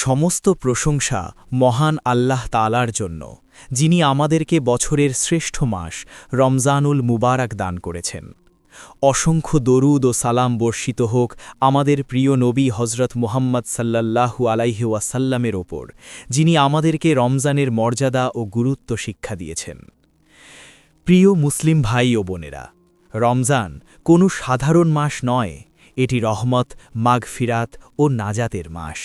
সমস্ত প্রশংসা মহান আল্লাহ তাআলার জন্য, যিনি আমাদেরকে বছরের শ্রেষ্ঠ মাস রমজানুল মুবারক দান করেছেন। অসংখ্য দরুদ ও সালাম বর্ষিত হোক আমাদের প্রিয় নবী হজরত মুহাম্মদ সাল্লাল্লাহু আলাইহি ওয়াসাল্লামের ওপর, যিনি আমাদেরকে রমজানের মর্যাদা ও গুরুত্ব শিক্ষা দিয়েছেন। প্রিয় মুসলিম ভাই ও বোনেরা, রমজান কোনো সাধারণ মাস নয়, এটি রহমত, মাগফিরাত ও নাজাতের মাস।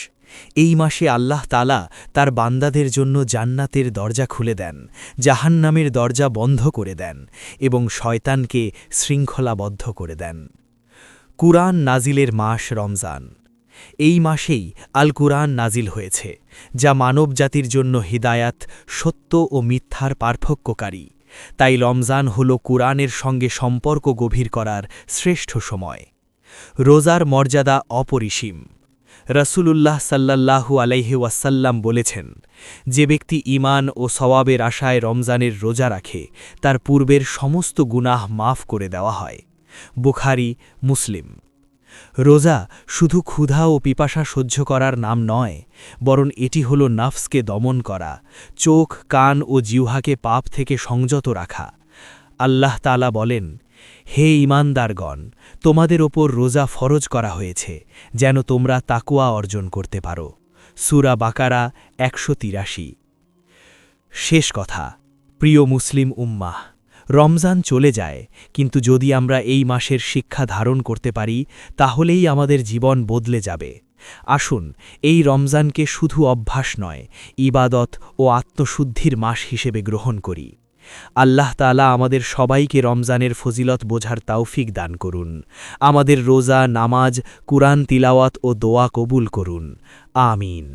এই মাসে আল্লাহ তাআলা তার বান্দাদের জন্য জান্নাতের দরজা খুলে দেন, জাহান্নামের দরজা বন্ধ করে দেন এবং শয়তানকে শৃঙ্খলাবদ্ধ করে দেন। কুরআন নাজিলের মাস রমজান। এই মাসেই আল কুরআন নাজিল হয়েছে, যা মানবজাতির জন্য হিদায়াত, সত্য ও মিথ্যার পার্থক্যকারী। তাই রমজান হল কুরআনের সঙ্গে সম্পর্ক গভীর করার শ্রেষ্ঠ সময়। রোজার মর্যাদা অপরিসীম। রাসূলুল্লাহ সাল্লাল্লাহু আলাইহি ওয়াসাল্লাম বলেছেন, যে ব্যক্তি ঈমান ও সওয়াবের আশায় রমজানের রোজা রাখে, তার পূর্বের সমস্ত গুনাহ মাফ করে দেওয়া হয়। বুখারী, মুসলিম। রোজা শুধু ক্ষুধা ও পিপাসা সহ্য করার নাম নয়, বরং এটি হল নাফসকে দমন করা, চোখ, কান ও জিহ্বাকে পাপ থেকে সংযত রাখা। আল্লাহ তাআলা বলেন, হে ঈমানদারগণ, তোমাদের ওপর রোজা ফরজ করা হয়েছে, যেন তোমরা তাকওয়া অর্জন করতে পারো। সূরা বাকারা ১৮৩। শেষ কথা, প্রিয় মুসলিম উম্মাহ, রমজান চলে যায়, কিন্তু যদি আমরা এই মাসের শিক্ষা ধারণ করতে পারি, তাহলেই আমাদের জীবন বদলে যাবে। আসুন এই রমজানকে শুধু অভ্যাস নয়, ইবাদত ও আত্মশুদ্ধির মাস হিসেবে গ্রহণ করি। আল্লাহ তাআলা আমাদের সবাইকে রমজানের ফজিলত বোঝার তৌফিক দান করুন। আমাদের রোজা, নামাজ, কুরআন তিলাওয়াত ও দোয়া কবুল করুন। আমিন।